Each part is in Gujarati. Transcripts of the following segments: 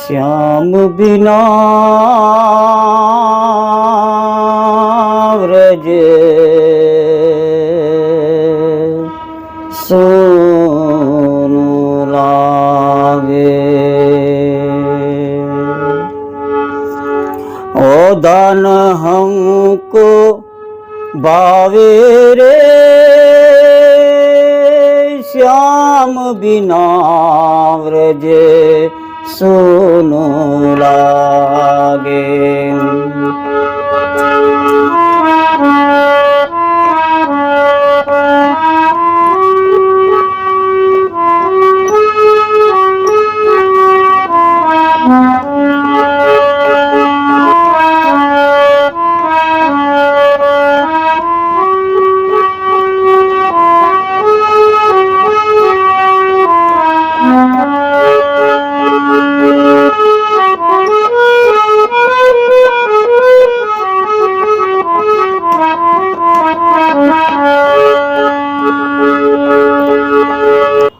श्याम बिना व्रज सोनू लागे। ओ दान हमको बावे रे श्याम बिना व्रज सोनू लागे।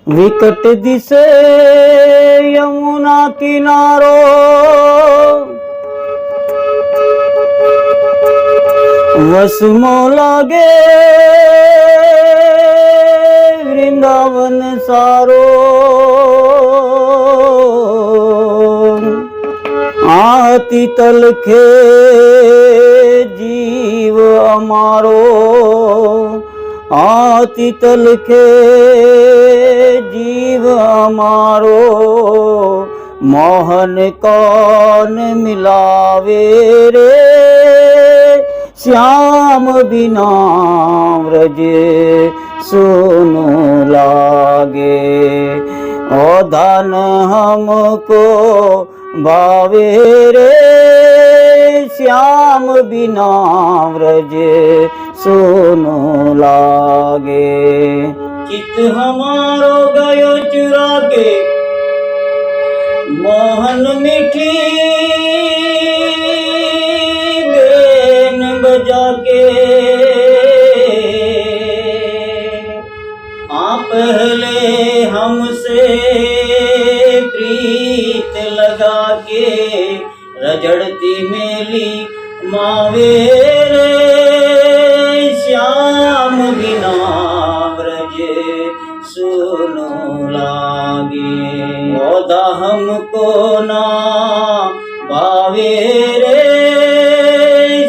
विकट दिसे यमुना किनारो वसमो लागे वृंदावन सारो। आती तलखे जीव अमारो, आती तलखे जीव अमारो। मोहन कौन मिलावे रे श्याम बिना व्रज सोनू लागे। ओ धन हमको भावे रे श्याम बिना व्रज सोनू लागे। चित हमारो गयो चुरा के मोहन मीठी बेन बजा के। पहले हमसे प्रीत लगा के रजड़ती मेली मावे रे श्याम बिना व्रज सोनू लागे। ओदा हमको ना भावे रे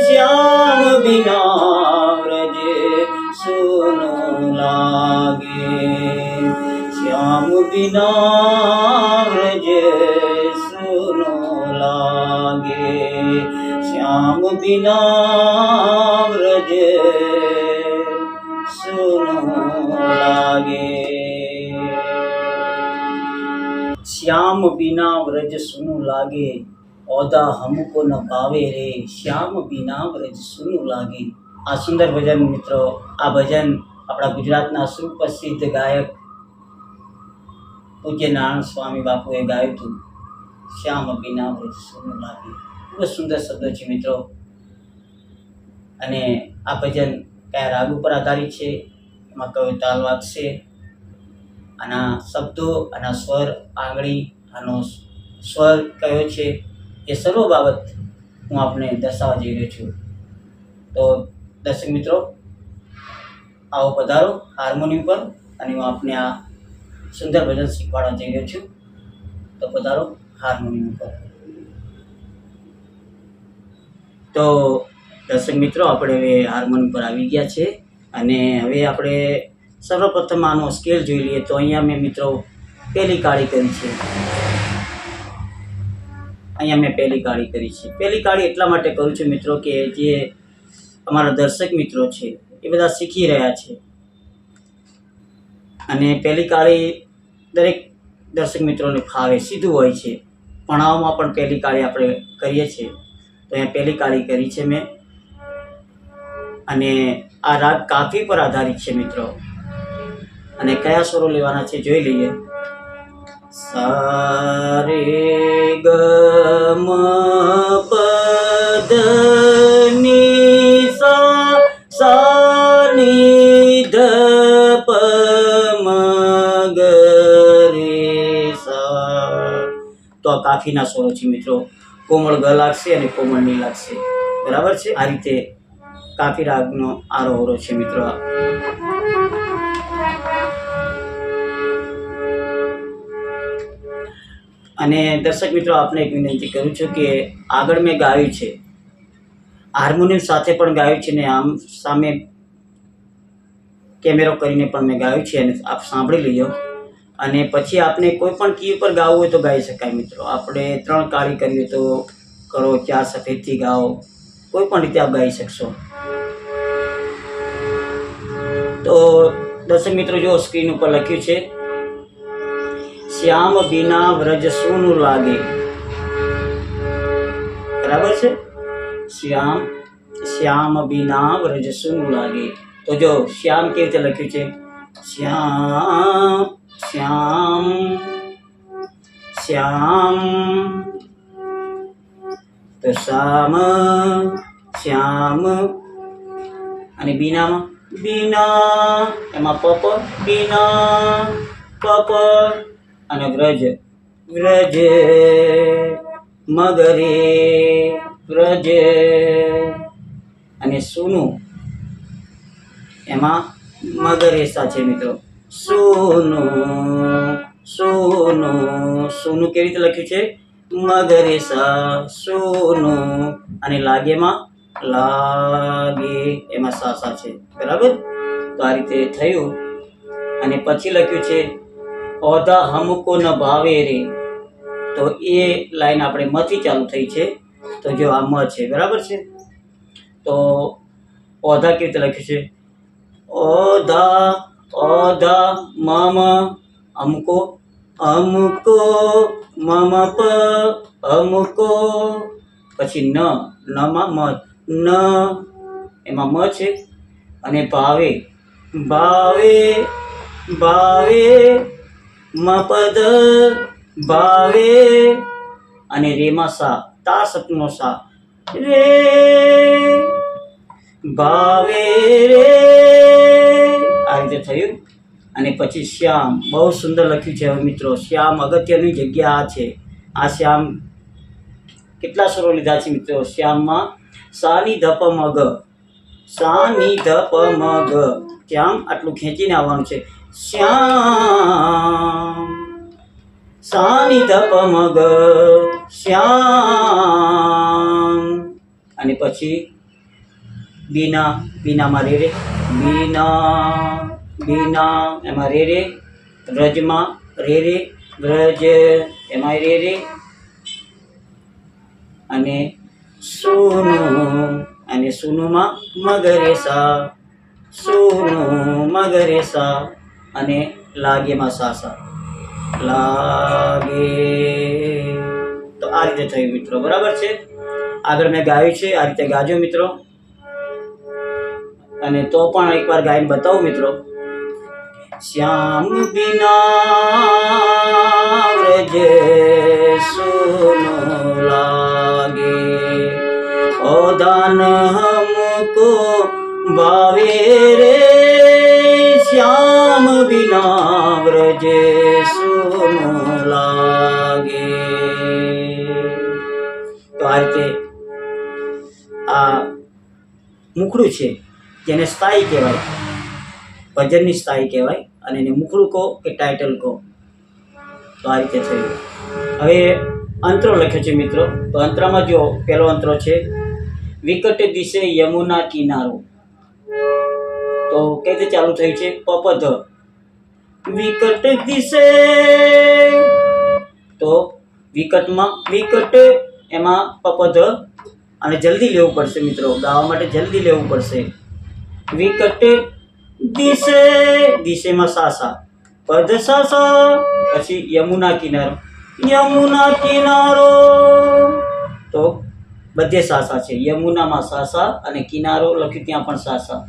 श्याम बिना व्रज सोनू लागे। श्याम बिना व्रज सोनू लागे। श्याम बिना व्रज सोनू लागे। श्याम बिना व्रज सुनु लागे, औदा हमको न पावे रे श्याम बिना व्रज सुनु लागे। आ सुंदर भजन मित्रों, आ भजन अपना गुजरातना सुप्रसिद्ध गायक पूज्य नारायण स्वामी बापुए गायु હતું। શ્યામ बिना व्रज सुनु लागे ખૂબ સુંદર શબ્દો છે મિત્રો। અને આ ભજન કયા રાગ ઉપર આધારિત છે, એમાં કયો તાલ વાગશે, આના શબ્દો, આના સ્વર, આંગળી, આનો સ્વર કયો છે, એ સર્વ બાબત હું આપને દર્શાવવા જઈ રહ્યો છું। તો દર્શક મિત્રો, आओ पधारो हार्मोनियम पर અને હું આપને આ સુંદર ભજન શીખવાડવા જઈ રહ્યો છું। તો પધારો હાર્મોનિયમ પર। તો દર્શક મિત્રો, આપણે હવે હાર્મોનિયમ પર આવી ગયા છે અને હવે આપણે સર્વપ્રથમ આનો સ્કેલ જોઈ લઈએ। તો અહીંયા મેં મિત્રો પહેલી કાળી કરી છે। અહીંયા મેં પહેલી કાળી કરી છે। પહેલી કાળી એટલા માટે કરું છું મિત્રો કે જે અમારા દર્શક મિત્રો છે એ બધા શીખી રહ્યા છે અને પહેલી કાળી દરેક દર્શક મિત્રોને ફાવે, સીધું હોય છે। ભણાવવામાં પણ પહેલી કાળી આપણે કરીએ છીએ। તો અહીંયા પહેલી કાળી કરી છે મેં અને આ રાગ કાફી પર આધારિત છે મિત્રો। અને કયા સ્વરો લેવાના છે જોઈ લઈએ। सा रे ग म प द नि सा सा नि ध प म ग रे सा। तो તો આ કાફીના સ્વરો છે મિત્રો. કોમળ ગ લાગશે અને કોમળ ની લાગશે. બરાબર છે. આ રીતે કાફી રાગનો આરોહરો છે મિત્રો. અને દર્શક મિત્રો, આપને એક વિનંતી કરું છું કે આગળ મેં ગાયું છે, હાર્મોનિયમ સાથે પણ ગાયું છે ને આમ સામે કેમેરો કરીને પણ મેં ગાયું છે, અને આપ સાંભળી લેજો. અને પછી આપણે કોઈ પણ કી ઉપર ગાવું હોય તો ગાઈ શકાય મિત્રો. આપણે 3 કાળી કરીએ તો કરો, 4 સફેદથી ગાઓ, કોઈ પણ રીતે આપ ગાઈ શકશો. તો દર્શક મિત્રો, જો સ્ક્રીન ઉપર લખ્યું છે, શ્યામ બિના વ્રજ સૂનું લાગે. બરાબર છે. શ્યામ બિના વ્રજ સૂનું લાગે. તો જો શ્યામ કેવી રીતે લખ્યું છે, શ્યામ શ્યામ શ્યામ, તો શ્યામ શ્યામ. અને બીનામાં બીના, એમાં પપ, બીના પપ. અને વ્રજ વ્રજ, મગરે વ્રજ. અને સુનું, એમાં મગરેસા છે મિત્રો. સોનું સોનું, સોનું કેવી રીતે લખ્યું છે, મગરેસા સોનું. અને લાગેમાં લાગે, એમાં સાસા છે. બરાબર. તો આ રીતે થયું. અને પછી લખ્યું છે, ઓધા હમકો ન ભાવે રે. તો એ લાઈન આપણે મથી ચાલુ થઈ છે. તો જો આ મ છે. બરાબર છે. તો ઓધા કેવી રીતે લખ્યું છે, ઓધા ઓધા મમ અમકો અમકો મમ પ અમકો. પછી ન, નમાં મ, ન એમાં મ છે. અને ભાવે ભાવે ભાવે, મપદ ભાવે. અને રેમાં સા, તા સપનો સા, રે ભાવે રે. આ રીતે થયું. અને પછી શ્યામ, બહુ સુંદર લખ્યું છે. હવે મિત્રો, શ્યામ અગત્યની જગ્યા આ છે. આ શ્યામ કેટલા સ્વરો લીધા છે મિત્રો? શ્યામમાં સાની ધપ મગ, સાની ધપ મગ. શ્યામ આટલું ખેંચીને આવવાનું છે. શ્યામ સાની ધપ મગ શ્યામ. અને પછી બીના, બીનામાં રે રે, બીના બીના, એમાં રે રે. વ્રજમાં રે રે, વ્રજ એમાં રે રે. અને સોનું, અને સોનુમાં મગરેસા, સોનું મગરેસા. અને લાગેમાં સાસા, લાગે. તો આ રીતે થયું મિત્રો. બરાબર છે. આગળ મેં ગાયું છે, આ રીતે ગાજો મિત્રો. અને તો પણ એકવાર ગાઈને બતાવું મિત્રો. શ્યામ બિના વ્રજ સૂનું લાગે, ઓદાન હમકો ભાવે રે. શ્યામ બિના વ્રજ સૂનું લાગે. તો આ રીતે આ મુખડું છે, જેને સ્થાયી કહેવાય, ભજનની સ્થાયી કહેવાય. અને એને મુખડું કહો કે ટાઇટલ કહો. તો આ રીતે થયું. હવે અંતરો લખ્યો છે મિત્રો. તો અંતરામાં જો પહેલો અંતરો છે, વિકટ દિશે યમુના કિનારો. તો કઈ રીતે ચાલુ થયું છે, પપધ. વિકટ દિશે, તો વિકટમાં વિકટ, એમાં પપધ. અને જલ્દી લેવું પડશે મિત્રો, ગાવા માટે જલ્દી લેવું પડશે. વિકટ દિશે, દિશેમાં સાસા, પદ સાસા. પછી યમુના કિનારો, યમુના કિનારો. તો બધે સાસા છે. યમુનામાં સાસા અને કિનારો લખ્યું ત્યાં પણ સાસા.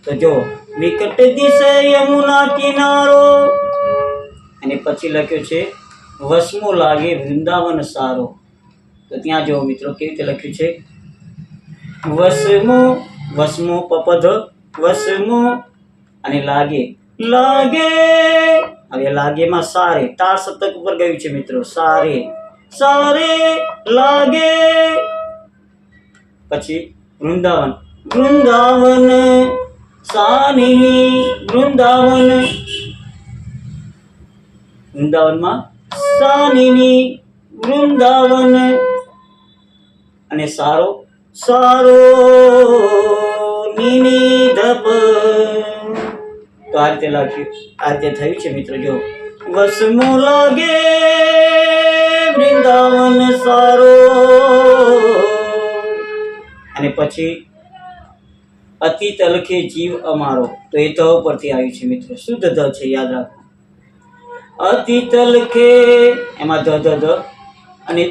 તો જો વિકટ દિશે યમુના કિનારો. અને પછી લખ્યું છે, વસમો લાગે વૃંદાવન સારો. તો ત્યાં જો મિત્રો કેવી રીતે લખ્યું છે, વસમો, વસમો પપધ, વસમો. અને લાગે લાગે. હવે લાગેમાં સારે, તાર સપ્તક ઉપર ગયું છે મિત્રો, સારે. સારે લાગે. પછી વૃંદાવન, વૃંદાવન સાની, વૃંદાવન, વૃંદાવનમાં સાની વૃંદાવન. અને સારો, સારો નીની ધપ. તો આ રીતે લખ્યું, આ રીતે થયું છે મિત્રો. જો વસમો લાગે વૃંદાવન સારો. અને પછી અતિ તલખે જીવ અમારો, તો એ ધ પરથી આવ્યું છે મિત્રો. શુદ્ધ ધ છે, યાદ રાખો. અતિ તલખે એમાં ધ ધ ધ, અને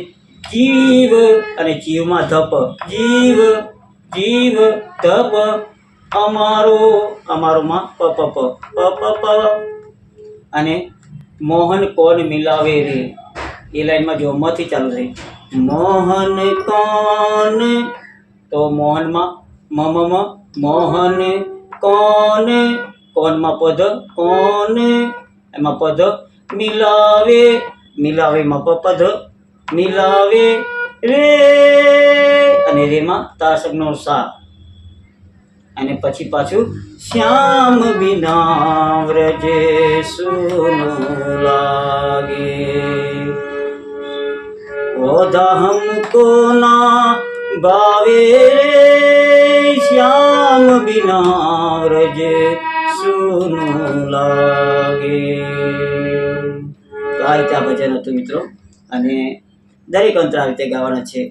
જીવ, અને જીવમાં ધપ, જીવ, જીવ ધપ અમારો, અમારોમાં પ પ પ પ પ પ. અને મોહન કોણ મિલાવે રે, એ લાઈનમાં જો મથી ચાલુ થઈ. મોહન કોણ, તો મોહનમાં મ મ મ, મોહન કોણ, કોણમાં પદ, કોણ એમાં પદ, મિલાવે, મિલાવેમાં પદ, મિલાવે રે, અને રેમાં તાસકનો સા. અને પછી પાછું શ્યામ બિના વ્રજે સુનું લાગે. ઓધા હમકો ના ભાવે રે, શ્યામ બિના વ્રજે સુનું લાગે. તો આ રીતે આ ભજન હતું મિત્રો. અને દરેક અંતરા આ રીતે ગાવાના છે.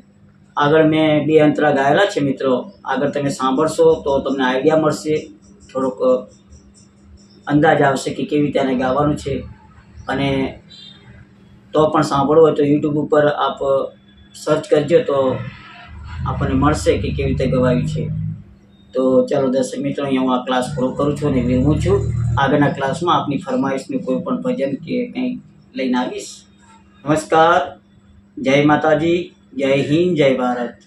આગળ મેં 2 અંતરા ગાયેલા છે મિત્રો. આગળ તમે સાંભળશો તો તમને આઈડિયા મળશે, થોડોક અંદાજ આવશે કે કેવી રીતે આને ગાવાનું છે. અને તો પણ સાંભળવું હોય તો યુટ્યુબ ઉપર આપ સર્ચ કરજો તો આપણને મળશે કે કેવી રીતે ગવાયું છે. તો ચાલો દર્શક મિત્રો, અહીંયા હું આ ક્લાસ પૂરો કરું છું અને વિરમું છું. આગળના ક્લાસમાં આપની ફરમાઈશનું કોઈ પણ ભજન કે કંઈ લઈને આવીશ. નમસ્કાર, જય માતાજી, જય હિન્દ, જય ભારત.